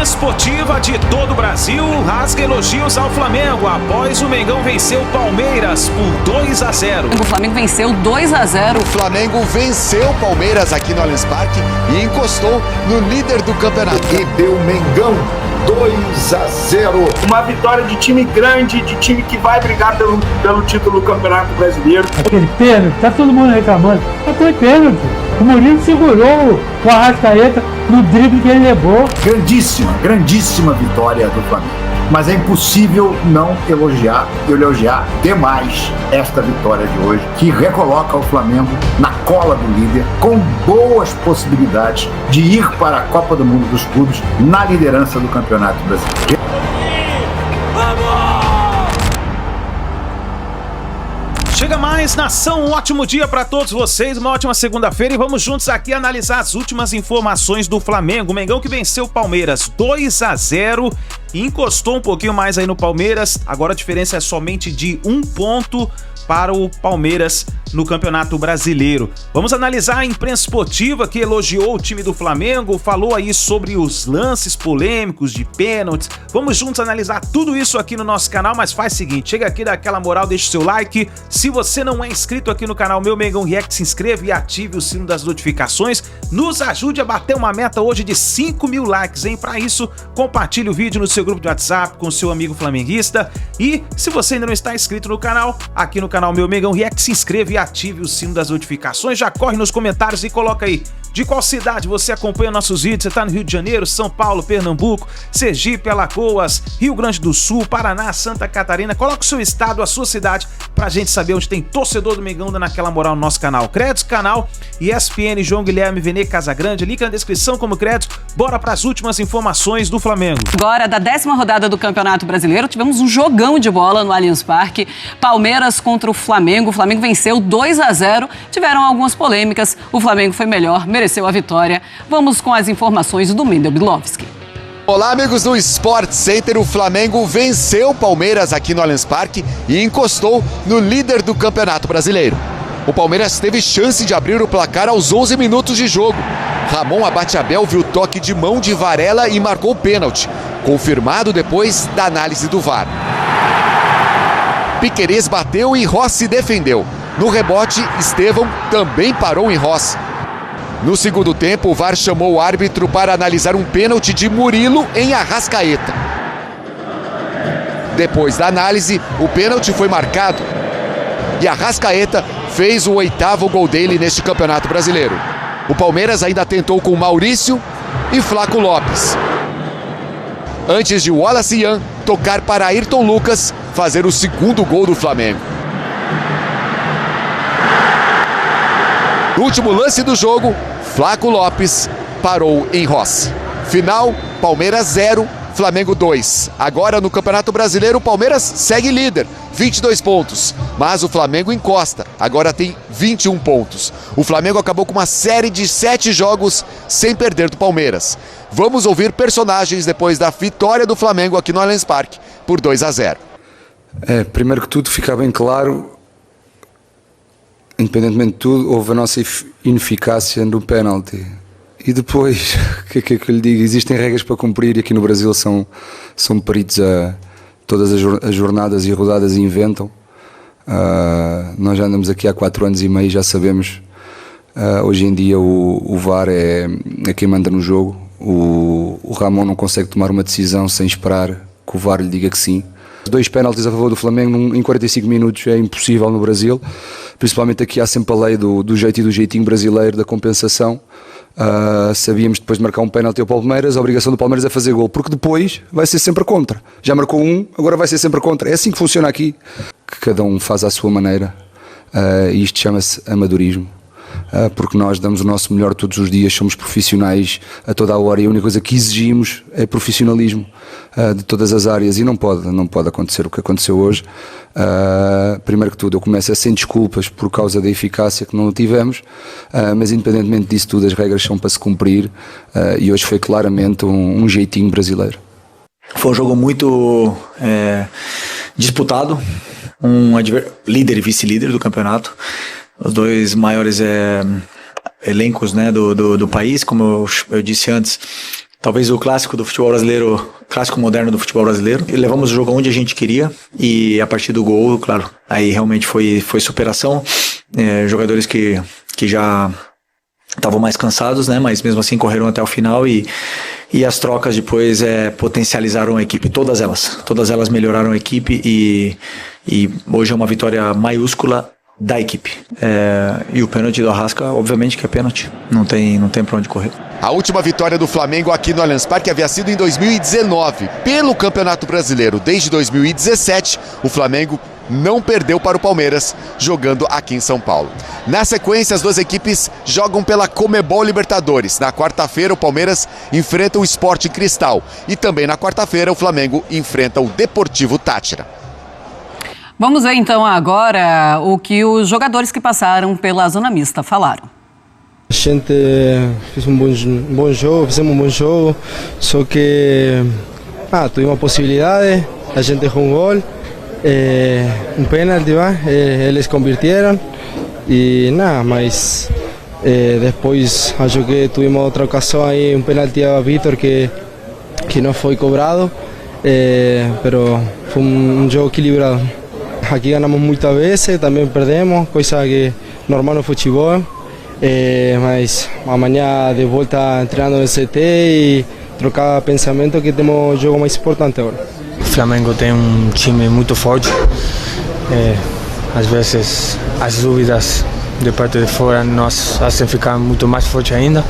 esportiva de todo o Brasil rasga elogios ao Flamengo após o Mengão vencer o Palmeiras por 2-0. O Flamengo venceu 2-0. O Flamengo venceu o Palmeiras aqui no Allianz Parque e encostou no líder do campeonato. E deu Mengão 2-0. Uma vitória de time grande, de time que vai brigar pelo título do Campeonato Brasileiro. Aquele pênalti, tá todo mundo reclamando. Mas foi pênalti. O Murilo segurou o Arrascaeta no drible que ele levou. Grandíssima vitória do Flamengo. Mas é impossível não elogiar demais esta vitória de hoje, que recoloca o Flamengo na cola do líder, com boas possibilidades de ir para a Copa do Mundo dos Clubes na liderança do Campeonato Brasileiro. Chega mais, nação, um ótimo dia para todos vocês, uma ótima segunda-feira e vamos juntos aqui analisar as últimas informações do Flamengo. O Mengão que venceu o Palmeiras 2-0 e encostou um pouquinho mais aí no Palmeiras, agora a diferença é somente de 1 ponto para o Palmeiras no Campeonato Brasileiro. Vamos analisar a imprensa esportiva que elogiou o time do Flamengo, falou aí sobre os lances polêmicos de pênaltis. Vamos juntos analisar tudo isso aqui no nosso canal, mas faz o seguinte, chega aqui, dá aquela moral, deixa o seu like. Se você não é inscrito aqui no canal Meu Mengão React, se inscreva e ative o sino das notificações. Nos ajude a bater uma meta hoje de 5.000 likes, hein? Para isso, compartilhe o vídeo no seu grupo de WhatsApp com seu amigo flamenguista. E se você ainda não está inscrito no canal, aqui no canal Meu Mengão React, se inscreva e ative o sino das notificações. Já corre nos comentários e coloca aí de qual cidade você acompanha nossos vídeos. Você tá no Rio de Janeiro, São Paulo, Pernambuco, Sergipe, Alagoas, Rio Grande do Sul, Paraná, Santa Catarina. Coloca o seu estado, a sua cidade, pra gente saber onde tem torcedor do Mengão dando aquela moral no nosso canal. Créditos, canal ESPN João Guilherme Vene Casagrande, link na descrição como crédito. Bora pras últimas informações do Flamengo. Agora, da 10ª rodada do Campeonato Brasileiro, tivemos um jogão de bola no Allianz Parque. Palmeiras contra o Flamengo venceu 2-0. Tiveram algumas polêmicas, o Flamengo foi melhor, mereceu a vitória. Vamos com as informações do Mendel Bilovski. Olá, amigos do Sport Center. O Flamengo venceu o Palmeiras aqui no Allianz Parque e encostou no líder do Campeonato Brasileiro. O Palmeiras teve chance de abrir o placar aos 11 minutos de jogo. Ramon Abate-Abel viu o toque de mão de Varela e marcou o pênalti, confirmado depois da análise do VAR. Piquerez bateu e Rossi defendeu. No rebote, Estevão também parou em Rossi. No segundo tempo, o VAR chamou o árbitro para analisar um pênalti de Murilo em Arrascaeta. Depois da análise, o pênalti foi marcado e Arrascaeta fez o 8º gol dele neste Campeonato Brasileiro. O Palmeiras ainda tentou com Maurício e Flaco Lopes, antes de Wallace Ian tocar para Ayrton Lucas fazer o 2º gol do Flamengo. No último lance do jogo, Flaco Lopes parou em Rossi. Final, Palmeiras 0, Flamengo 2. Agora no Campeonato Brasileiro, o Palmeiras segue líder, 22 pontos. Mas o Flamengo encosta, agora tem 21 pontos. O Flamengo acabou com uma série de 7 jogos sem perder do Palmeiras. Vamos ouvir personagens depois da vitória do Flamengo aqui no Allianz Parque por 2-0. Primeiro que tudo, ficar bem claro, independentemente de tudo, houve a nossa ineficácia no pênalti. E depois, o que é que eu lhe digo? Existem regras para cumprir e aqui no Brasil são peritos a todas as jornadas e rodadas e inventam. Nós já andamos aqui há 4 anos e meio, já sabemos. Hoje em dia o VAR é quem manda no jogo. O Ramon não consegue tomar uma decisão sem esperar que o VAR lhe diga que sim. 2 pênaltis a favor do Flamengo em 45 minutos é impossível no Brasil, principalmente aqui há sempre a lei do jeito e do jeitinho brasileiro da compensação. Sabíamos depois de marcar um pênalti ao Palmeiras, a obrigação do Palmeiras é fazer gol, porque depois vai ser sempre contra. Já marcou um, agora vai ser sempre contra. É assim que funciona aqui, que cada um faz à sua maneira, e isto chama-se amadorismo. Porque nós damos o nosso melhor todos os dias, somos profissionais a toda a hora e a única coisa que exigimos é profissionalismo de todas as áreas e não pode acontecer o que aconteceu hoje. Primeiro que tudo, eu começo sem desculpas por causa da eficácia que não tivemos, mas independentemente disso tudo, as regras são para se cumprir e hoje foi claramente um jeitinho brasileiro. Foi um jogo muito disputado, líder e vice-líder do campeonato. Os 2 maiores elencos, né, do país, como eu disse antes, talvez o clássico do futebol brasileiro, clássico moderno do futebol brasileiro. E levamos o jogo onde a gente queria e a partir do gol, claro, aí realmente foi superação. Jogadores que já estavam mais cansados, né? Mas mesmo assim correram até o final e as trocas depois potencializaram a equipe, todas elas melhoraram a equipe e hoje é uma vitória maiúscula da equipe. E o pênalti do Arrasca, obviamente que é pênalti, não tem pra onde correr. A última vitória do Flamengo aqui no Allianz Parque havia sido em 2019. Pelo Campeonato Brasileiro, desde 2017, o Flamengo não perdeu para o Palmeiras, jogando aqui em São Paulo. Na sequência, as duas equipes jogam pela Conmebol Libertadores. Na quarta-feira, o Palmeiras enfrenta o Sporting Cristal. E também na quarta-feira, o Flamengo enfrenta o Deportivo Táchira. Vamos ver então agora o que os jogadores que passaram pela zona mista falaram. A gente fez fizemos um bom jogo, só que tivemos possibilidade, a gente errou um gol, um pênalti, eles convirtieron e nada, mas depois acho que tivemos outra ocasião aí, um pênalti a Vítor que não foi cobrado, pero foi um jogo equilibrado. Aqui ganhamos muitas vezes, também perdemos, coisa que normal no futebol. Mas amanhã de volta treinando no CT e trocar pensamento que temos o jogo mais importante agora. O Flamengo tem um time muito forte. Às vezes as dúvidas de parte de fora nos fazem ficar muito mais forte ainda.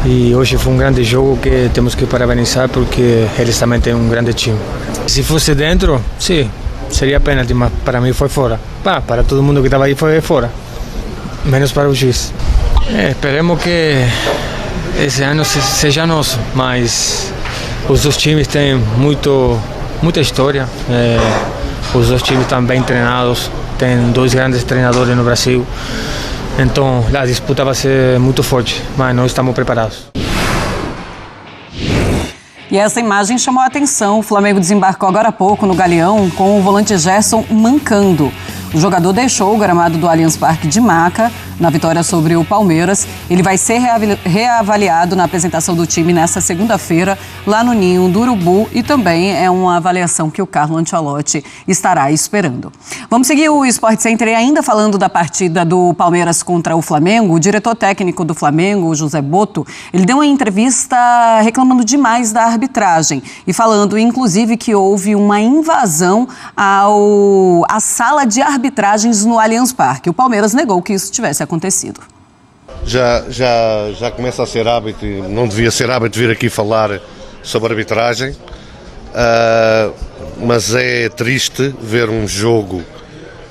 E hoje foi um grande jogo que temos que parabenizar porque eles também têm um grande time. Se fosse dentro, sim, seria pênalti, mas para mim foi fora. Para todo mundo que estava aí foi fora. Menos para o juiz. Esperemos que esse ano seja nosso, mas os dois times têm muita história. Os dois times estão bem treinados, tem dois grandes treinadores no Brasil. Então a disputa vai ser muito forte, mas nós estamos preparados. E essa imagem chamou a atenção. O Flamengo desembarcou agora há pouco no Galeão com o volante Gerson mancando. O jogador deixou o gramado do Allianz Parque de maca na vitória sobre o Palmeiras. Ele vai ser reavaliado na apresentação do time nesta segunda-feira, lá no Ninho do Urubu, e também é uma avaliação que o Carlo Ancelotti estará esperando. Vamos seguir o Sport Center e ainda falando da partida do Palmeiras contra o Flamengo. O diretor técnico do Flamengo, José Botto, ele deu uma entrevista reclamando demais da arbitragem e falando, inclusive, que houve uma invasão à sala de arbitragens no Allianz Parque. O Palmeiras negou que isso tivesse acontecido. Já começa a ser hábito, e não devia ser hábito vir aqui falar sobre arbitragem, mas é triste ver um jogo,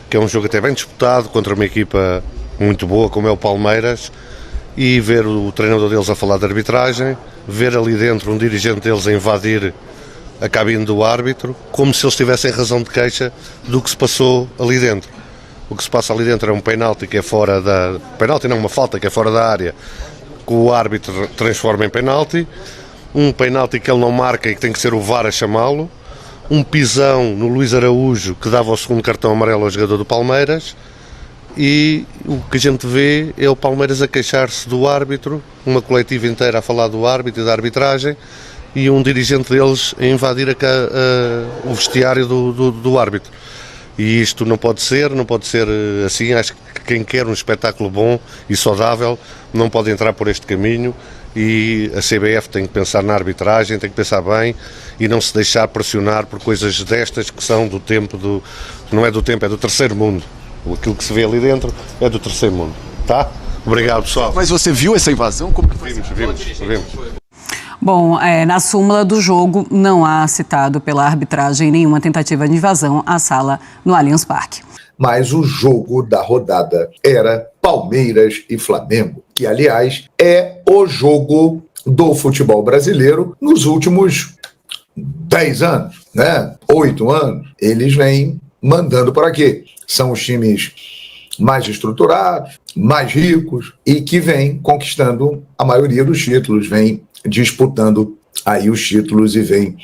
que é um jogo até bem disputado, contra uma equipa muito boa como é o Palmeiras, e ver o treinador deles a falar de arbitragem, ver ali dentro um dirigente deles a invadir a cabine do árbitro, como se eles tivessem razão de queixa do que se passou ali dentro. O que se passa ali dentro é um penalti que é fora da... Penalti não, uma falta que é fora da área, que o árbitro transforma em penalti. Um penalti que ele não marca e que tem que ser o VAR a chamá-lo. Um pisão no Luís Araújo que dava o segundo cartão amarelo ao jogador do Palmeiras. E o que a gente vê é o Palmeiras a queixar-se do árbitro, uma coletiva inteira a falar do árbitro e da arbitragem, e um dirigente deles a invadir o vestiário do árbitro. E isto não pode ser assim. Acho que quem quer um espetáculo bom e saudável não pode entrar por este caminho, e a CBF tem que pensar na arbitragem, tem que pensar bem e não se deixar pressionar por coisas destas que são do tempo não é do tempo, é do terceiro mundo. Aquilo que se vê ali dentro é do terceiro mundo, tá? Obrigado, pessoal. Mas você viu essa invasão? Como que foi? Vimos. Bom, na súmula do jogo não há citado pela arbitragem nenhuma tentativa de invasão à sala no Allianz Parque. Mas o jogo da rodada era Palmeiras e Flamengo, que, aliás, é o jogo do futebol brasileiro nos últimos 10 anos, né? 8 anos. Eles vêm mandando por aqui. São os times mais estruturados, mais ricos e que vêm conquistando a maioria dos títulos, vêm disputando aí os títulos e vem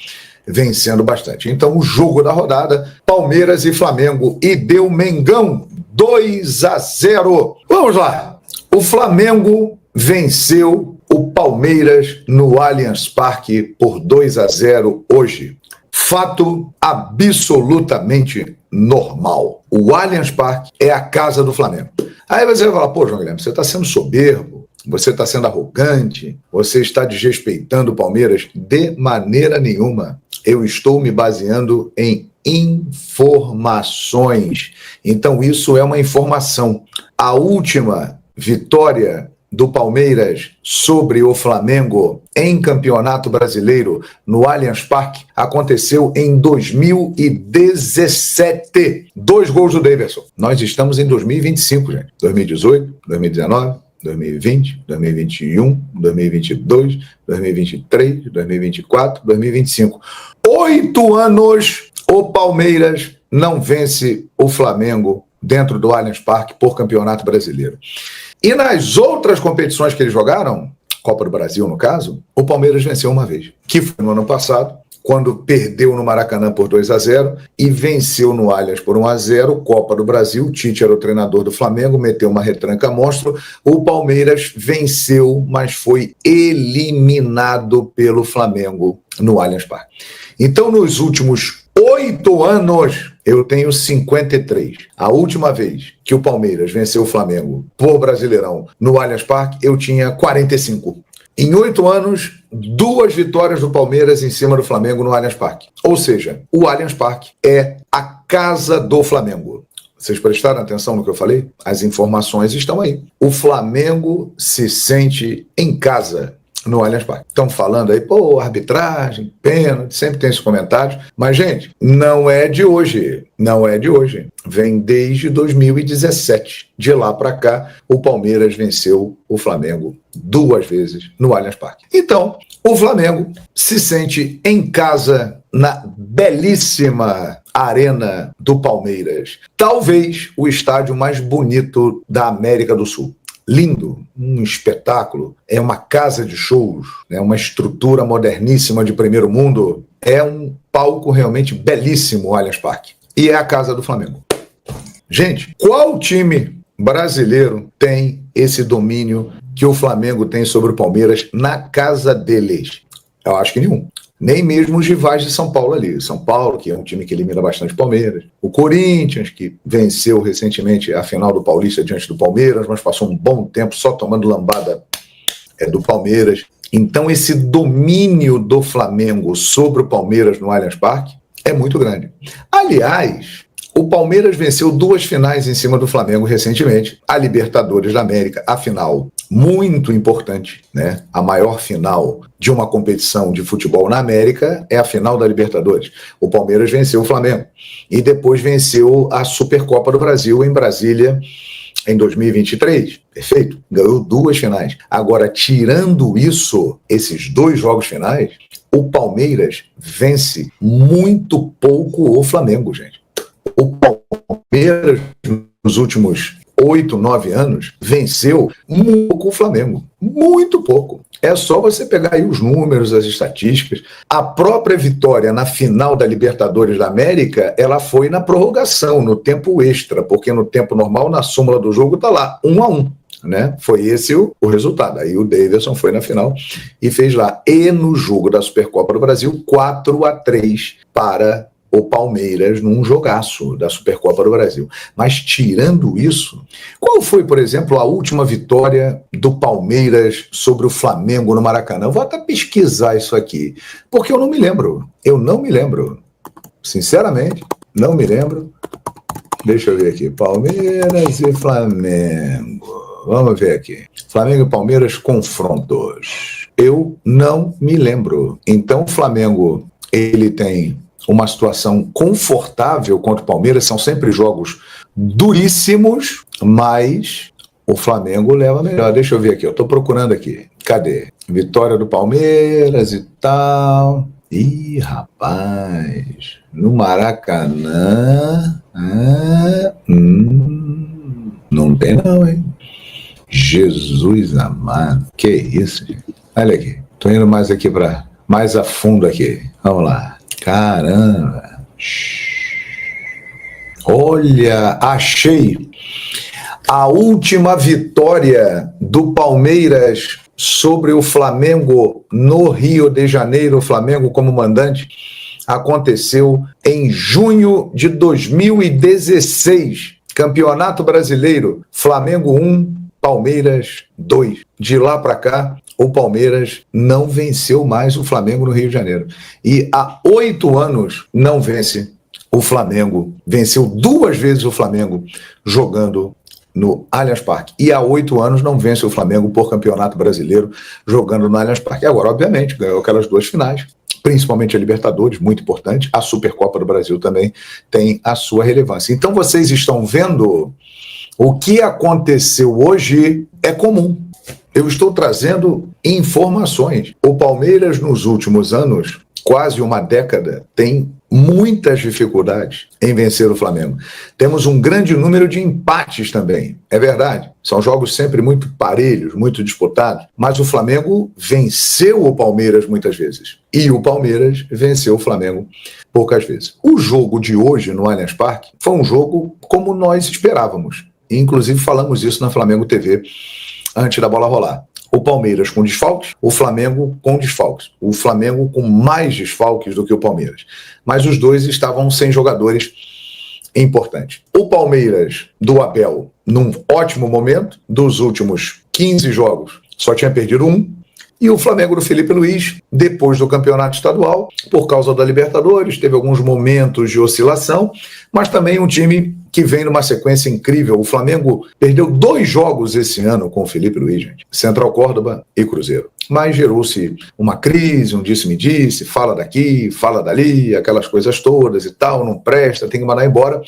vencendo bastante. Então, o jogo da rodada, Palmeiras e Flamengo, e deu Mengão 2-0. Vamos lá. O Flamengo venceu o Palmeiras no Allianz Parque por 2-0 hoje. Fato absolutamente normal. O Allianz Parque é a casa do Flamengo. Aí você vai falar, pô, João Guilherme, você está sendo soberbo, você está sendo arrogante, você está desrespeitando o Palmeiras. De maneira nenhuma. Eu estou me baseando em informações. Então isso é uma informação. A última vitória do Palmeiras sobre o Flamengo em Campeonato Brasileiro no Allianz Parque aconteceu em 2017. 2 gols do Daverson. Nós estamos em 2025, gente. 2018, 2019, 2020, 2021, 2022, 2023, 2024, 2025. 8 anos o Palmeiras não vence o Flamengo dentro do Allianz Parque por Campeonato Brasileiro. E nas outras competições que eles jogaram, Copa do Brasil no caso, o Palmeiras venceu uma vez, que foi no ano passado, quando perdeu no Maracanã por 2-0 e venceu no Allianz por 1-0, Copa do Brasil. O Tite era o treinador do Flamengo, meteu uma retranca monstro. O Palmeiras venceu, mas foi eliminado pelo Flamengo no Allianz Parque. Então, nos últimos 8 anos, eu tenho 53. A última vez que o Palmeiras venceu o Flamengo por Brasileirão no Allianz Parque, eu tinha 45. Em 8 anos, 2 vitórias do Palmeiras em cima do Flamengo no Allianz Parque. Ou seja, o Allianz Parque é a casa do Flamengo. Vocês prestaram atenção no que eu falei? As informações estão aí. O Flamengo se sente em casa no Allianz Parque. Estão falando aí, pô, arbitragem, pênalti, sempre tem esses comentários. Mas, gente, não é de hoje. Não é de hoje. Vem desde 2017. De lá para cá, o Palmeiras venceu o Flamengo 2 vezes no Allianz Parque. Então, o Flamengo se sente em casa na belíssima Arena do Palmeiras. Talvez o estádio mais bonito da América do Sul. Lindo, um espetáculo, é uma casa de shows, é uma estrutura moderníssima de primeiro mundo, é um palco realmente belíssimo o Allianz Parque. E é a casa do Flamengo. Gente, qual time brasileiro tem esse domínio que o Flamengo tem sobre o Palmeiras na casa deles? Eu acho que nenhum. Nem mesmo os rivais de São Paulo ali. São Paulo, que é um time que elimina bastante Palmeiras. O Corinthians, que venceu recentemente a final do Paulista diante do Palmeiras, mas passou um bom tempo só tomando lambada do Palmeiras. Então esse domínio do Flamengo sobre o Palmeiras no Allianz Parque é muito grande. Aliás, o Palmeiras venceu 2 finais em cima do Flamengo recentemente. A Libertadores da América, a final muito importante, né? A maior final de uma competição de futebol na América é a final da Libertadores. O Palmeiras venceu o Flamengo e depois venceu a Supercopa do Brasil em Brasília em 2023. Perfeito? Ganhou 2 finais. Agora, tirando isso, esses 2 jogos finais, o Palmeiras vence muito pouco o Flamengo, gente. O Palmeiras, nos últimos 8, 9 anos, venceu muito pouco o Flamengo. Muito pouco. É só você pegar aí os números, as estatísticas. A própria vitória na final da Libertadores da América, ela foi na prorrogação, no tempo extra, porque no tempo normal, na súmula do jogo, está lá, 1-1. Né? Foi esse o resultado. Aí o Daverson foi na final e fez lá. E no jogo da Supercopa do Brasil, 4-3 para o Palmeiras num jogaço da Supercopa do Brasil. Mas tirando isso, qual foi, por exemplo, a última vitória do Palmeiras sobre o Flamengo no Maracanã? Eu vou até pesquisar isso aqui, porque eu não me lembro. Eu não me lembro. Sinceramente, não me lembro. Deixa eu ver aqui. Palmeiras e Flamengo. Vamos ver aqui. Flamengo e Palmeiras confrontos. Eu não me lembro. Então o Flamengo, ele tem uma situação confortável contra o Palmeiras, são sempre jogos duríssimos, mas o Flamengo leva melhor. Deixa eu ver aqui, eu estou procurando aqui. Cadê? Vitória do Palmeiras e tal. Ih, rapaz, no Maracanã, não tem não, hein? Jesus amado, que isso, gente? Olha aqui, tô indo mais aqui mais a fundo aqui, vamos lá. Caramba! Olha, achei! A última vitória do Palmeiras sobre o Flamengo no Rio de Janeiro, o Flamengo como mandante, aconteceu em junho de 2016. Campeonato Brasileiro, Flamengo 1, Palmeiras 2. De lá para cá, o Palmeiras não venceu mais o Flamengo no Rio de Janeiro. E há 8 anos não vence o Flamengo. Venceu 2 vezes o Flamengo jogando no Allianz Parque. E há 8 anos não vence o Flamengo por Campeonato Brasileiro jogando no Allianz Parque. Agora, obviamente, ganhou aquelas 2 finais, principalmente a Libertadores, muito importante. A Supercopa do Brasil também tem a sua relevância. Então, vocês estão vendo o que aconteceu hoje é comum. Eu estou trazendo informações. O Palmeiras, nos últimos anos, quase uma década, tem muitas dificuldades em vencer o Flamengo. Temos um grande número de empates também, é verdade. São jogos sempre muito parelhos, muito disputados, mas o Flamengo venceu o Palmeiras muitas vezes. E o Palmeiras venceu o Flamengo poucas vezes. O jogo de hoje no Allianz Parque foi um jogo como nós esperávamos. Inclusive falamos isso na Flamengo TV antes da bola rolar. O Palmeiras com desfalques, o Flamengo com desfalques. O Flamengo com mais desfalques do que o Palmeiras. Mas os dois estavam sem jogadores importantes. O Palmeiras do Abel, num ótimo momento, dos últimos 15 jogos, só tinha perdido 1. E o Flamengo do Felipe Luiz, depois do campeonato estadual, por causa da Libertadores, teve alguns momentos de oscilação, mas também um time que vem numa sequência incrível. O Flamengo perdeu 2 jogos esse ano com o Felipe Luiz, gente. Central Córdoba e Cruzeiro. Mas gerou-se uma crise, um disse-me-disse, fala daqui, fala dali, aquelas coisas todas e tal, não presta, tem que mandar embora.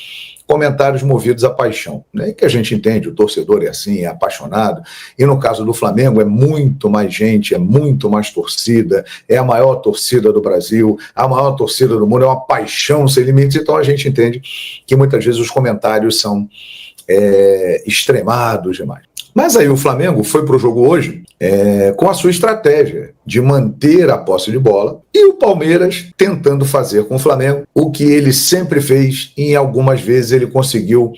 Comentários movidos à paixão, né? Que a gente entende, o torcedor é assim, é apaixonado, e no caso do Flamengo é muito mais gente, é muito mais torcida, é a maior torcida do Brasil, a maior torcida do mundo, é uma paixão sem limites, então a gente entende que muitas vezes os comentários são extremados demais. Mas aí o Flamengo foi para o jogo hoje com a sua estratégia de manter a posse de bola e o Palmeiras tentando fazer com o Flamengo o que ele sempre fez e em algumas vezes ele conseguiu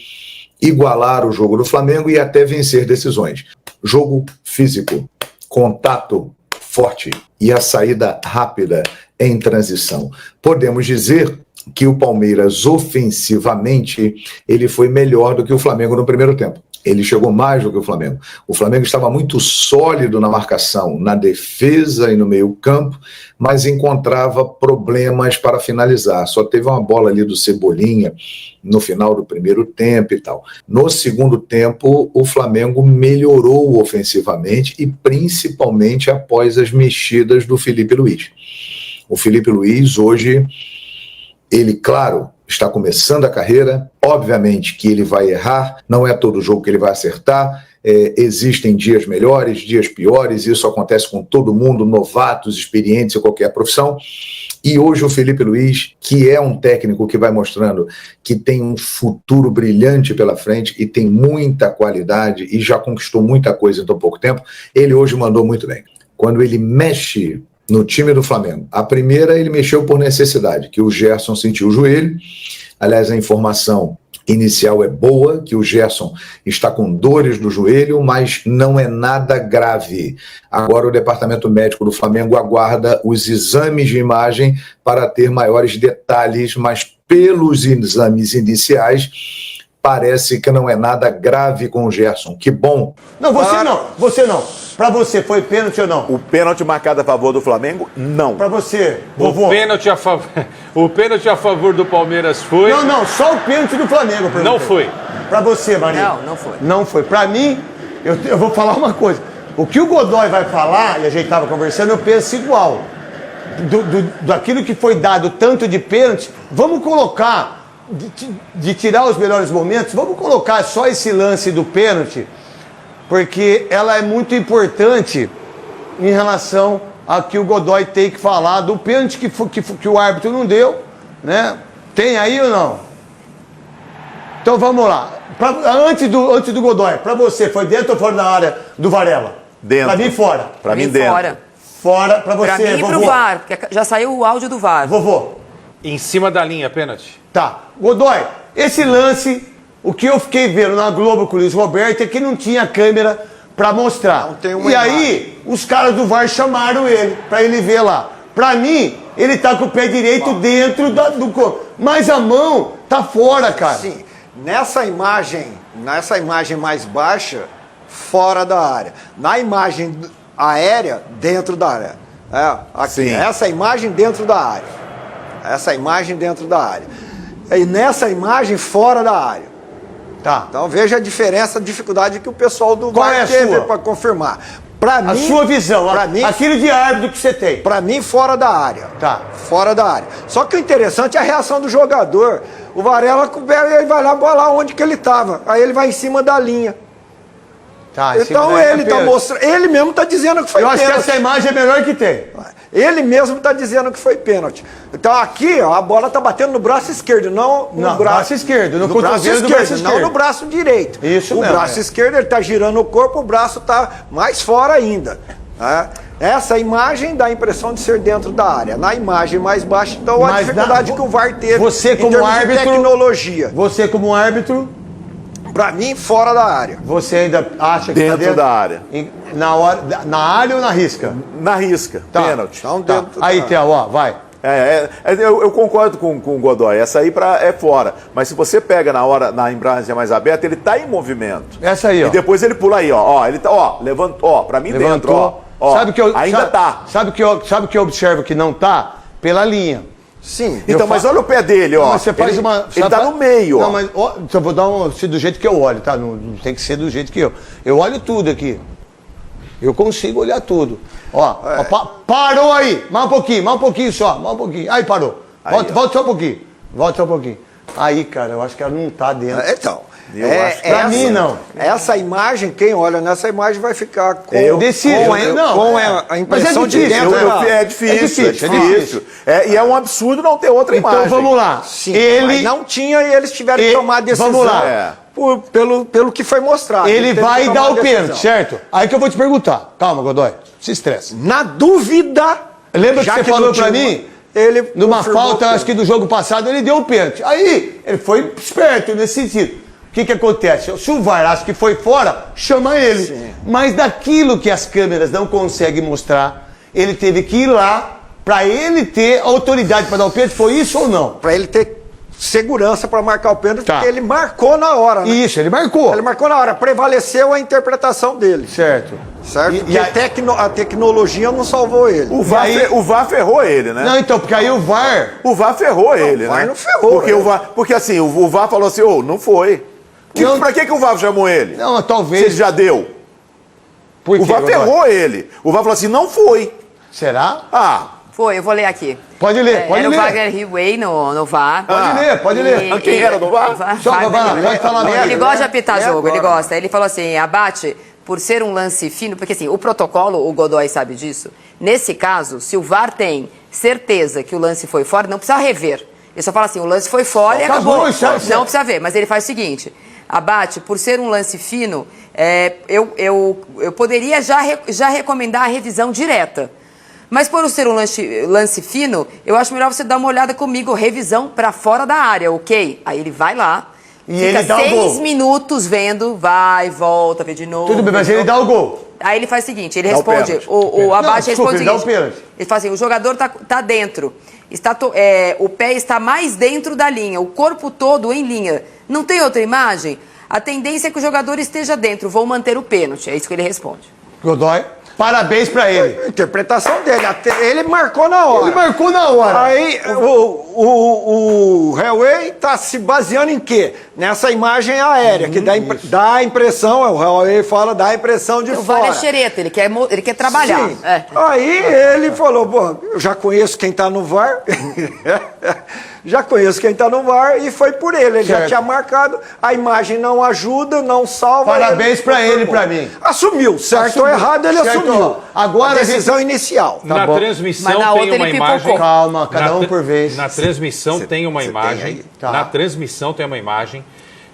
igualar o jogo do Flamengo e até vencer decisões. Jogo físico, contato forte e a saída rápida em transição. Podemos dizer que o Palmeiras ofensivamente ele foi melhor do que o Flamengo no primeiro tempo. Ele chegou mais do que o Flamengo. O Flamengo estava muito sólido na marcação, na defesa e no meio-campo, mas encontrava problemas para finalizar. Só teve uma bola ali do Cebolinha no final do primeiro tempo e tal. No segundo tempo, o Flamengo melhorou ofensivamente e principalmente após as mexidas do Felipe Luiz. O Felipe Luiz hoje, ele, claro, está começando a carreira, obviamente que ele vai errar, não é todo jogo que ele vai acertar, existem dias melhores, dias piores, isso acontece com todo mundo, novatos, experientes em qualquer profissão, e hoje o Felipe Luiz, que é um técnico que vai mostrando que tem um futuro brilhante pela frente e tem muita qualidade e já conquistou muita coisa em tão pouco tempo, ele hoje mandou muito bem. Quando ele mexe no time do Flamengo, a primeira ele mexeu por necessidade, que o Gerson sentiu o joelho. Aliás, a informação inicial é boa, que o Gerson está com dores no joelho, mas não é nada grave. Agora o departamento médico do Flamengo aguarda os exames de imagem para ter maiores detalhes, mas pelos exames iniciais parece que não é nada grave com o Gerson. Que bom. Não, você não. Pra você, foi pênalti ou não? O pênalti marcado a favor do Flamengo, não. Pra você, vovô. O pênalti a favor do Palmeiras foi... Não, só o pênalti do Flamengo. Não foi. Pra você, Maria. Não foi. Não foi. Pra mim, eu vou falar uma coisa. O que o Godoy vai falar, e a gente tava conversando, eu penso igual. Daquilo que foi dado tanto de pênalti, vamos colocar... De tirar os melhores momentos, vamos colocar só esse lance do pênalti, porque ela é muito importante em relação a que o Godoy tem que falar do pênalti que o árbitro não deu, né? Tem aí ou não? Então vamos lá. Antes do Godoy, para você, foi dentro ou fora da área do Varela? Dentro. Para mim, fora. Para mim, dentro. Fora para você, Para mim e pro VAR, porque já saiu o áudio do VAR. Vovô. Em cima da linha, pênalti. Tá. Godoy, esse lance, o que eu fiquei vendo na Globo com o Luiz Roberto é que não tinha câmera pra mostrar. Não tem uma E aí, os caras do VAR chamaram ele, pra ele ver lá. Pra mim, ele tá com o pé direito dentro do corpo. Mas a mão tá fora, cara. Sim, nessa imagem mais baixa, fora da área. Na imagem aérea, dentro da área. Aqui, essa imagem dentro da área. Essa imagem dentro da área. E nessa imagem, fora da área. Tá. Então veja a diferença, a dificuldade que o pessoal do VAR teve para confirmar. Pra A mim, sua visão, pra mim, aquilo de árbitro que você tem. Pra mim, fora da área. Tá. Fora da área. Só que o interessante é a reação do jogador. O Varela ele vai lá bolar onde que ele estava. Aí ele vai em cima da linha. Tá, então ele tá mostrando. Ele mesmo está dizendo que foi pênalti. Eu acho que essa imagem é melhor que tem. Ele mesmo está dizendo que foi pênalti. Então aqui, ó, a bola está batendo no braço esquerdo, não no braço esquerdo, no braço cotovelo do esquerdo, braço esquerdo. não no braço direito. Isso o mesmo. braço esquerdo ele está girando o corpo, o braço está mais fora ainda. Essa imagem dá a impressão de ser dentro da área. Na imagem mais baixa, então a dificuldade que o VAR teve você como em termos árbitro, de tecnologia. Você como árbitro, para mim, fora da área. Você ainda acha que dentro, tá dentro da área? Na área ou na risca? Na risca, pênalti. Então, dentro Aí, Theo, ó, vai. Eu concordo com o Godoy, essa aí é fora. Mas se você pega na imagem mais aberta, ele tá em movimento. Essa aí, ó. E depois ele pula aí, ó. Ele tá, levantou, pra mim Levantou. dentro, ó. Sabe que eu, ainda tá. Sabe que eu observo que não tá? Pela linha. Sim. Então, mas olha o pé dele, ó. Não, você faz ele tá no meio, ó. Não, mas ó, eu vou dar do jeito que eu olho, tá? Não tem que ser do jeito que eu. Eu olho tudo aqui. Eu consigo olhar tudo. Ó, parou aí. Mais um pouquinho só. Mais um pouquinho. Aí parou. Volta só um pouquinho. Volta só um pouquinho. Aí, cara, eu acho que ela não tá dentro. Então. Pra mim, não. Essa imagem, quem olha nessa imagem vai ficar com, a impressão de dentro. É difícil. E é um absurdo não ter outra imagem. Então vamos lá. Sim, mas não tinha e eles tiveram que tomar a decisão. Vamos lá. Pelo que foi mostrado. Ele vai dar o pênalti, certo? Aí que eu vou te perguntar. Calma, Godoy. Se estressa. Na dúvida. Lembra que você falou pra mim? Ele numa falta, acho que do jogo passado, ele deu o pênalti. Aí, ele foi esperto nesse sentido. O que acontece? Se o VAR acha que foi fora, chama ele. Sim. Mas daquilo que as câmeras não conseguem mostrar, ele teve que ir lá para ele ter autoridade para dar o pênalti. Foi isso ou não? Para ele ter segurança para marcar o pênalti, porque ele marcou na hora, né? Isso, ele marcou. Ele marcou na hora, prevaleceu a interpretação dele. Certo. E a tecnologia não salvou ele. O VAR ferrou ele, né? Não, então, porque aí o VAR... O VAR ferrou ele, né? O VAR não ferrou. Porque assim, o VAR falou assim, não foi. Pra que o VAR chamou ele? Não, talvez... Se ele já deu. O VAR ferrou ele. O VAR falou assim, não foi. Será? Foi, eu vou ler aqui. Pode ler, pode ler. Era o Wagner Hillway no VAR. Pode ler. Quem era no VAR? Vai falar. Ele gosta de apitar jogo, ele gosta. Ele falou assim, abate por ser um lance fino, porque assim, o protocolo, o Godoy sabe disso, nesse caso, se o VAR tem certeza que o lance foi fora, não precisa rever. Ele só fala assim, o lance foi fora e acabou. Não precisa ver, mas ele faz o seguinte, abate, por ser um lance fino, eu poderia já recomendar a revisão direta. Mas por ser um lance fino, eu acho melhor você dar uma olhada comigo, revisão para fora da área, ok? Aí ele vai lá, e fica ele dá 6 minutos vendo, vai, volta, vê de novo. Tudo bem, mas ele dá o gol. Aí ele faz o seguinte, ele responde, o abate responde o seguinte, ele fala assim, o jogador tá dentro, o pé está mais dentro da linha, o corpo todo em linha. Não tem outra imagem? A tendência é que o jogador esteja dentro, vou manter o pênalti. É isso que ele responde. Godoy, parabéns pra ele. A interpretação dele, ele marcou na hora. Ele marcou na hora. Aí o Hellway tá se baseando em quê? Nessa imagem aérea, que dá a impressão, o Hellway fala, dá a impressão de fora. O VAR é xereta, ele quer trabalhar. Sim. Aí ele falou, bom, eu já conheço quem tá no VAR, e foi por ele. Ele já tinha marcado, a imagem não ajuda, não salva. Parabéns pra ele, pra mim. Assumiu, certo ou errado, ele assumiu. Agora a decisão inicial. Na transmissão tem uma imagem. Calma, cada um por vez. Na transmissão tem uma imagem. Tá. Na transmissão tem uma imagem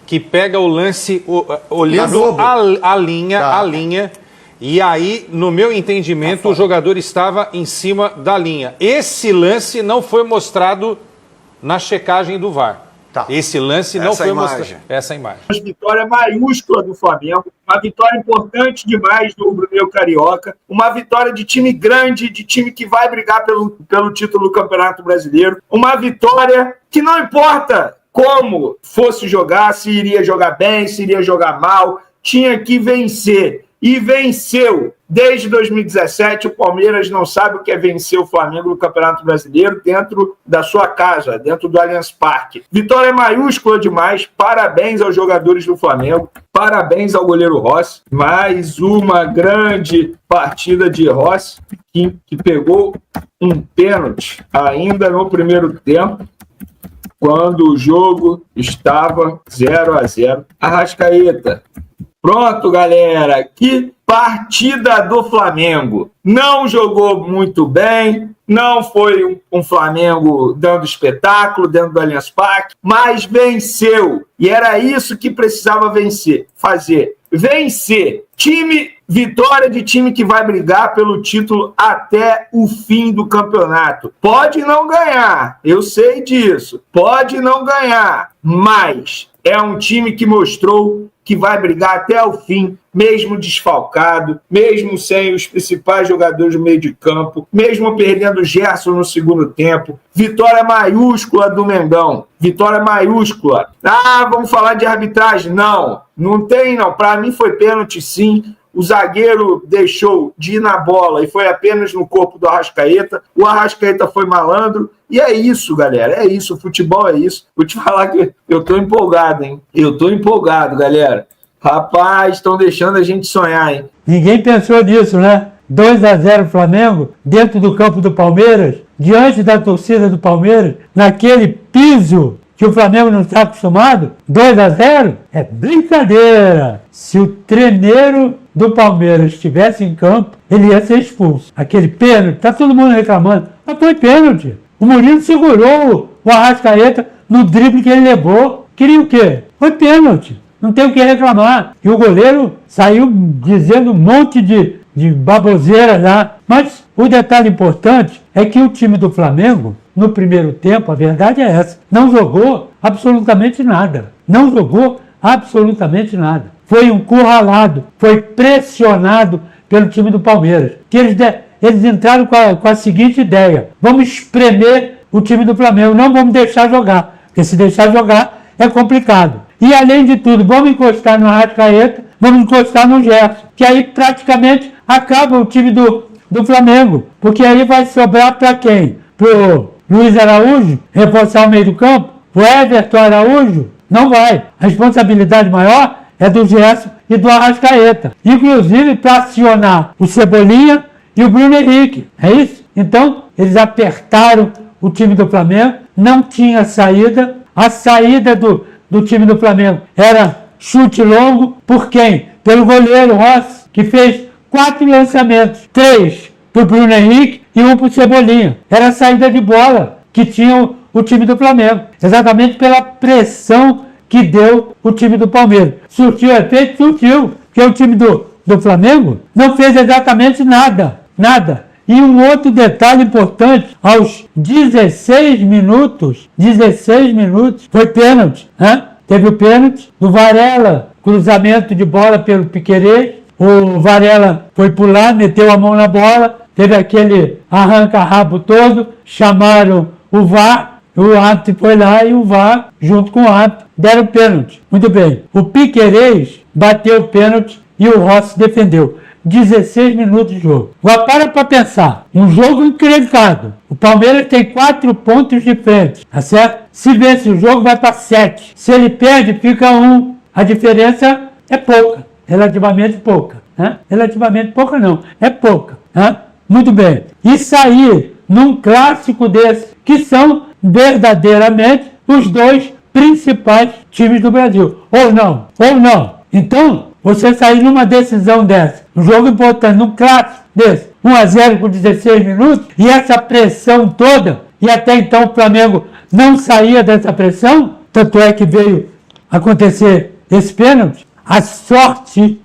que pega o lance olhando a linha. E aí, no meu entendimento, o jogador estava em cima da linha. Esse lance não foi mostrado na checagem do VAR. Esse lance não foi mostrado. Essa imagem. Uma vitória maiúscula do Flamengo, uma vitória importante demais do rubro-negro carioca, uma vitória de time grande, de time que vai brigar pelo título do Campeonato Brasileiro, uma vitória que não importa como fosse jogar, se iria jogar bem, se iria jogar mal, tinha que vencer. E venceu. Desde 2017, o Palmeiras não sabe o que é vencer o Flamengo no Campeonato Brasileiro dentro da sua casa, dentro do Allianz Parque. Vitória maiúscula demais. Parabéns aos jogadores do Flamengo. Parabéns ao goleiro Rossi. Mais uma grande partida de Rossi, que pegou um pênalti ainda no primeiro tempo, quando o jogo estava 0-0. Arrascaeta. Pronto, galera, que partida do Flamengo. Não jogou muito bem, não foi um Flamengo dando espetáculo dentro do Allianz Parque, mas venceu. E era isso que precisava fazer. Vencer. Vitória de time que vai brigar pelo título até o fim do campeonato. Pode não ganhar, eu sei disso. Pode não ganhar, mas é um time que mostrou que vai brigar até o fim, mesmo desfalcado, mesmo sem os principais jogadores do meio de campo, mesmo perdendo o Gerson no segundo tempo. Vitória maiúscula do Mengão. Vitória maiúscula. Vamos falar de arbitragem? Não tem não. Para mim foi pênalti sim. O zagueiro deixou de ir na bola e foi apenas no corpo do Arrascaeta. O Arrascaeta foi malandro. E é isso, galera. É isso. O futebol é isso. Vou te falar que eu tô empolgado, hein? Eu tô empolgado, galera. Rapaz, estão deixando a gente sonhar, hein? Ninguém pensou nisso, né? 2-0 Flamengo, dentro do campo do Palmeiras, diante da torcida do Palmeiras, naquele piso que o Flamengo não está acostumado. 2-0 é brincadeira. Se o treneiro do Palmeiras estivesse em campo, ele ia ser expulso. Aquele pênalti, tá todo mundo reclamando, mas foi pênalti. O Murilo segurou o Arrascaeta no drible que ele levou. Queria o quê? Foi pênalti. Não tem o que reclamar. E o goleiro saiu dizendo um monte de baboseira lá. Mas o detalhe importante é que o time do Flamengo, no primeiro tempo, a verdade é essa, não jogou absolutamente nada. Não jogou absolutamente nada. Foi encurralado, foi pressionado pelo time do Palmeiras. Que eles entraram com a seguinte ideia: vamos espremer o time do Flamengo, não vamos deixar jogar, porque se deixar jogar é complicado. E além de tudo, vamos encostar no Arrascaeta, vamos encostar no Gerson, que aí praticamente acaba o time do Flamengo, porque aí vai sobrar para quem? Pro Luiz Araújo reforçar o meio do campo? O Everton Araújo? Não vai. A responsabilidade maior é do Gerson e do Arrascaeta. Inclusive para acionar o Cebolinha e o Bruno Henrique. É isso? Então, eles apertaram o time do Flamengo, não tinha saída. A saída do time do Flamengo era chute longo. Por quem? Pelo goleiro Rossi, que fez 4 lançamentos. 3 para o Bruno Henrique e 1 para o Cebolinha. Era a saída de bola que tinha o time do Flamengo. Exatamente pela pressão que deu o time do Palmeiras. Surtiu efeito? Surtiu. Porque o time do Flamengo não fez exatamente nada. Nada. E um outro detalhe importante, aos 16 minutos, foi pênalti. Né? Teve o pênalti do Varela, cruzamento de bola pelo Piquerez. O Varela foi pular, meteu a mão na bola, teve aquele arranca-rabo todo, chamaram o VAR, o árbitro foi lá e o VAR, junto com o árbitro, deram pênalti. Muito bem. O Piquerez bateu o pênalti e o Rossi defendeu. 16 minutos de jogo. Agora para pensar. Um jogo encrencado. O Palmeiras tem 4 pontos de frente. Tá certo? Se vence o jogo, vai para 7. Se ele perde, fica 1. A diferença é pouca. Relativamente pouca. Né? Relativamente pouca não. É pouca. Né? Muito bem. E sair num clássico desse, que são verdadeiramente os 2 principais times do Brasil. Ou não. Então, você sair numa decisão dessa, um jogo importante, num clássico desse, 1-0 com 16 minutos, e essa pressão toda, e até então o Flamengo não saía dessa pressão, tanto é que veio acontecer esse pênalti. A sorte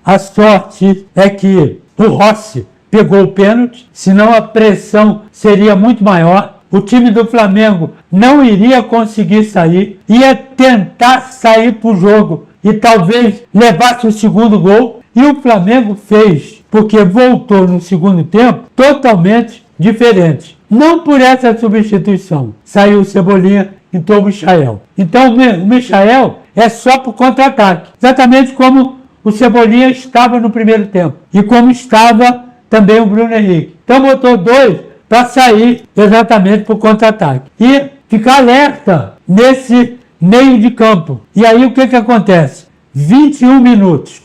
é que o Rossi pegou o pênalti, senão a pressão seria muito maior. o time do Flamengo não iria conseguir sair, ia tentar sair para o jogo e talvez levasse o segundo gol. E o Flamengo fez, porque voltou no segundo tempo totalmente diferente. Não por essa substituição. Saiu o Cebolinha, entrou o Michael. Então o Michael é só para o contra-ataque. Exatamente como o Cebolinha estava no primeiro tempo. E como estava também o Bruno Henrique. Então botou 2 para sair exatamente para o contra-ataque. E ficar alerta nesse meio de campo. E aí o que acontece? 21 minutos.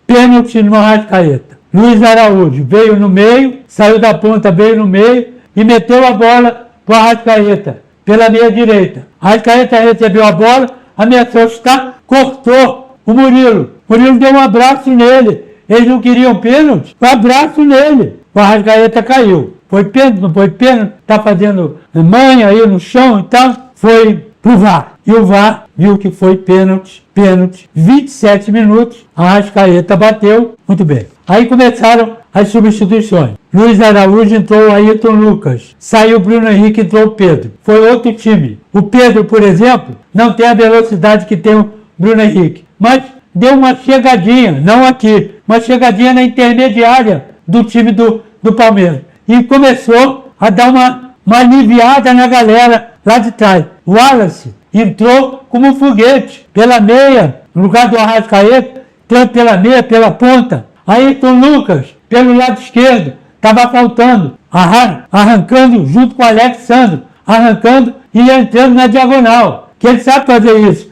Pênalti no Arrascaeta. Luiz Araújo veio no meio, saiu da ponta, veio no meio e meteu a bola para o Arrascaeta, pela meia direita. Arrascaeta recebeu a bola, ameaçou chutar, cortou o Murilo. Murilo deu um abraço nele. Eles não queriam pênalti, um abraço nele. O Arrascaeta caiu. Foi pênalti, não foi pênalti, está fazendo manha aí no chão e tal. Foi pro VAR. E o VAR viu que foi pênalti. 27 minutos, a Arrascaeta bateu, muito bem. Aí começaram as substituições. Luiz Araújo, entrou o Ayrton Lucas. Saiu o Bruno Henrique, entrou o Pedro. Foi outro time. O Pedro, por exemplo, não tem a velocidade que tem o Bruno Henrique. Mas deu uma chegadinha, não aqui, uma chegadinha na intermediária do time do Palmeiras. E começou a dar uma aliviada na galera lá de trás. O Wallace entrou como um foguete, pela meia, no lugar do Arrascaeta, entrou pela meia, pela ponta. Ayrton Lucas, pelo lado esquerdo, estava faltando, arrancando junto com o Alexandre, arrancando e entrando na diagonal, que ele sabe fazer isso.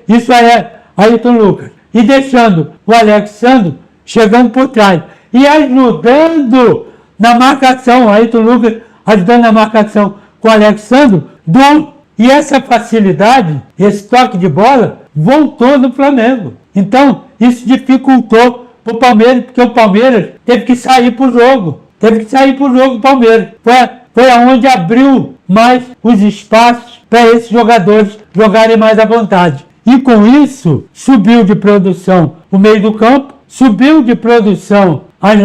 Isso é Ayrton Lucas. E deixando o Alexandre chegando por trás. E ajudando na marcação, Ayrton Lucas ajudando na marcação com o Alexandre. E essa facilidade, esse toque de bola, voltou no Flamengo. Então, isso dificultou para o Palmeiras, porque o Palmeiras teve que sair para o jogo. O Palmeiras. Foi aonde abriu mais os espaços para esses jogadores jogarem mais à vontade. E com isso, subiu de produção o meio do campo, subiram de produção as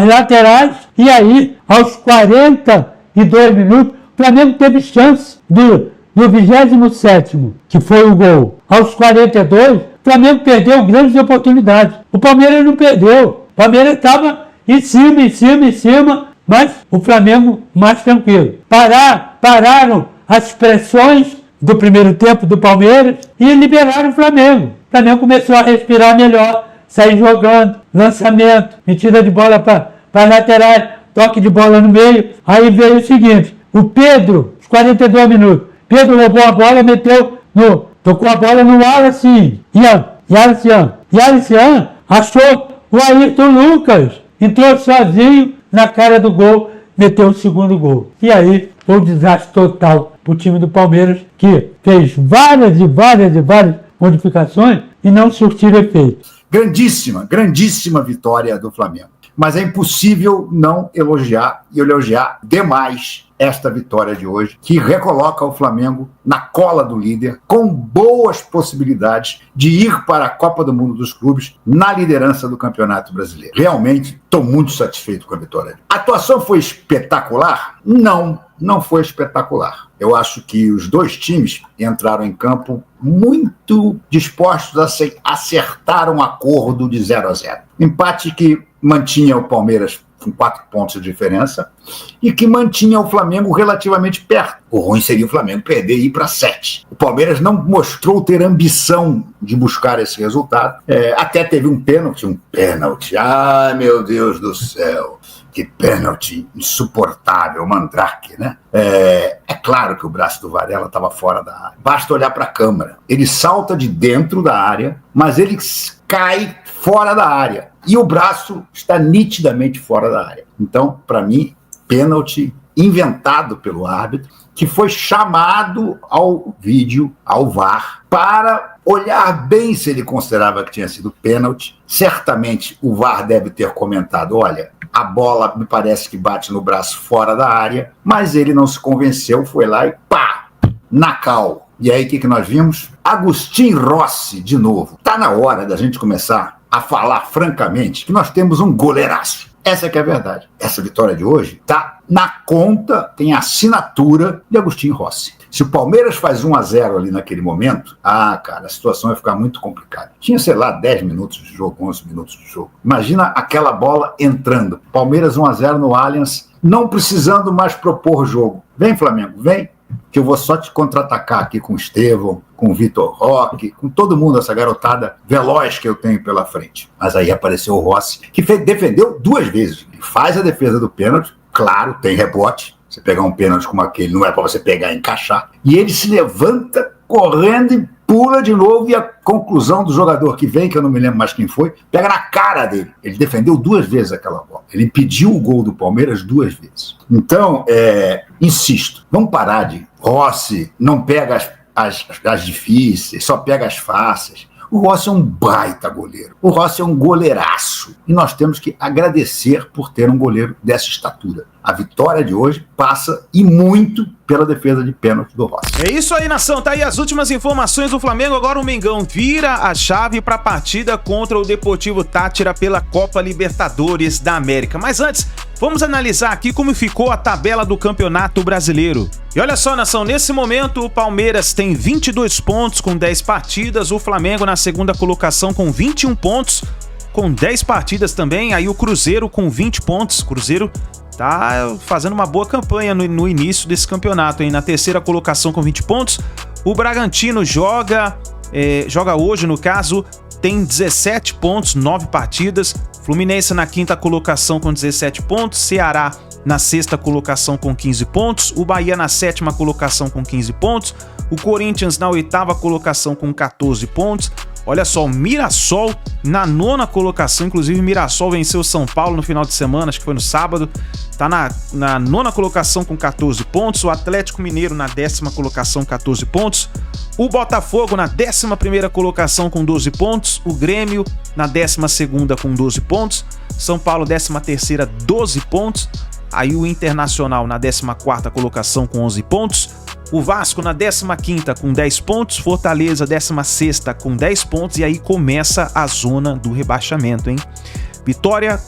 laterais, e aí, aos 42 minutos, o Flamengo teve chance do 27º, que foi o gol. Aos 42, o Flamengo perdeu grandes oportunidades. O Palmeiras não perdeu. O Palmeiras estava em cima, mas o Flamengo mais tranquilo. Pararam as pressões do primeiro tempo do Palmeiras e liberaram o Flamengo. O Flamengo começou a respirar melhor, sair jogando, lançamento, metida de bola para laterais, toque de bola no meio. Aí veio o seguinte, o Pedro, os 42 minutos, Pedro roubou a bola, tocou a bola no Wallace, Yalcian achou o Ayrton Lucas, entrou sozinho na cara do gol, meteu o segundo gol. E aí foi um desastre total para o time do Palmeiras, que fez várias modificações e não surtiram efeito. Grandíssima vitória do Flamengo. Mas é impossível não elogiar demais esta vitória de hoje, que recoloca o Flamengo na cola do líder, com boas possibilidades de ir para a Copa do Mundo dos Clubes na liderança do Campeonato Brasileiro. Realmente, estou muito satisfeito com a vitória. A atuação foi espetacular? Não foi espetacular. Eu acho que os dois times entraram em campo muito dispostos a acertar um acordo de 0-0. Empate que mantinha o Palmeiras com 4 pontos de diferença e que mantinha o Flamengo relativamente perto. O ruim seria o Flamengo perder e ir para 7. O Palmeiras não mostrou ter ambição de buscar esse resultado. Até teve um pênalti. Ai, meu Deus do céu. Que pênalti insuportável, Mandrake, né? É claro que o braço do Varela estava fora da área. Basta olhar para a câmera. Ele salta de dentro da área, mas ele cai fora da área. E o braço está nitidamente fora da área. Então, para mim, pênalti inventado pelo árbitro, que foi chamado ao vídeo, ao VAR, para olhar bem se ele considerava que tinha sido pênalti. Certamente o VAR deve ter comentado, olha, a bola me parece que bate no braço fora da área, mas ele não se convenceu, foi lá e pá, na cal. E aí o que nós vimos? Agustin Rossi, de novo. Está na hora da gente começar a falar francamente que nós temos um goleiraço. Essa é que é a verdade. Essa vitória de hoje está na conta, tem a assinatura de Agostinho Rossi. Se o Palmeiras faz 1-0 ali naquele momento, cara, a situação vai ficar muito complicada. Tinha, sei lá, 10 minutos de jogo, 11 minutos de jogo. Imagina aquela bola entrando. Palmeiras 1-0 no Allianz, não precisando mais propor jogo. Vem, Flamengo, vem, que eu vou só te contra-atacar aqui com o Estevão, com o Vitor Roque, com todo mundo, essa garotada veloz que eu tenho pela frente. Mas aí apareceu o Rossi, que defendeu 2 vezes. Ele faz a defesa do pênalti, claro, tem rebote. Você pegar um pênalti como aquele, não é para você pegar e encaixar. E ele se levanta correndo e pula de novo, e a conclusão do jogador que vem, que eu não me lembro mais quem foi, pega na cara dele. Ele defendeu 2 vezes aquela bola. Ele impediu o gol do Palmeiras 2 vezes. Então, insisto, vamos parar de Rossi, não pega as difíceis, só pega as fáceis. O Rossi é um baita goleiro. O Rossi é um goleiraço. E nós temos que agradecer por ter um goleiro dessa estatura. A vitória de hoje passa e muito pela defesa de pênalti do Rossi. É isso aí, nação. Tá aí as últimas informações do Flamengo. Agora o Mengão vira a chave para a partida contra o Deportivo Táchira pela Copa Libertadores da América. Mas antes, vamos analisar aqui como ficou a tabela do Campeonato Brasileiro. E olha só, nação, nesse momento o Palmeiras tem 22 pontos com 10 partidas, o Flamengo na segunda colocação com 21 pontos, com 10 partidas também, aí o Cruzeiro com 20 pontos, Cruzeiro tá fazendo uma boa campanha no início desse campeonato, hein? Na terceira colocação com 20 pontos, o Bragantino joga hoje, no caso, tem 17 pontos, 9 partidas, Fluminense na quinta colocação com 17 pontos, Ceará na sexta colocação com 15 pontos, o Bahia na sétima colocação com 15 pontos, o Corinthians na oitava colocação com 14 pontos, olha só, o Mirassol na nona colocação, inclusive o Mirassol venceu o São Paulo no final de semana, acho que foi no sábado, tá na nona colocação com 14 pontos, o Atlético Mineiro na décima colocação 14 pontos, o Botafogo na 11ª colocação com 12 pontos, o Grêmio na 12ª com 12 pontos, São Paulo 13ª 12 pontos, aí o Internacional na 14ª colocação com 11 pontos, o Vasco na 15ª com 10 pontos, Fortaleza 16ª com 10 pontos, e aí começa a zona do rebaixamento, hein? Vitória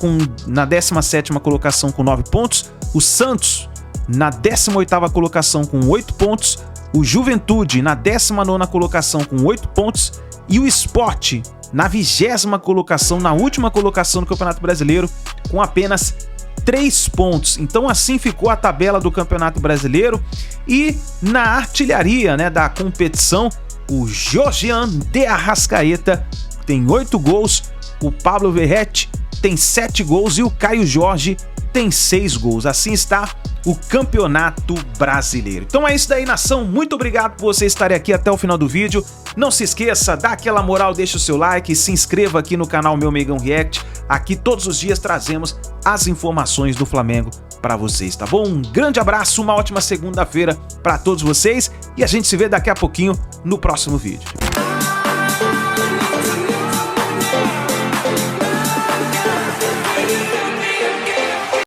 na 17ª colocação com 9 pontos, o Santos na 18ª colocação com 8 pontos, o Juventude na 19ª colocação com 8 pontos e o Sport na 20ª colocação, na última colocação do Campeonato Brasileiro, com apenas 3 pontos. Então assim ficou a tabela do Campeonato Brasileiro. E na artilharia, né, da competição, o Georgian de Arrascaeta tem 8 gols, o Pablo Verratti tem 7 gols e o Caio Jorge tem 6 gols. Assim está o Campeonato Brasileiro. Então é isso daí, nação. Muito obrigado por você estar aqui até o final do vídeo. Não se esqueça, dá aquela moral, deixa o seu like, se inscreva aqui no canal Meu Mengão React. Aqui todos os dias trazemos as informações do Flamengo para vocês, tá bom? Um grande abraço, uma ótima segunda-feira para todos vocês e a gente se vê daqui a pouquinho no próximo vídeo.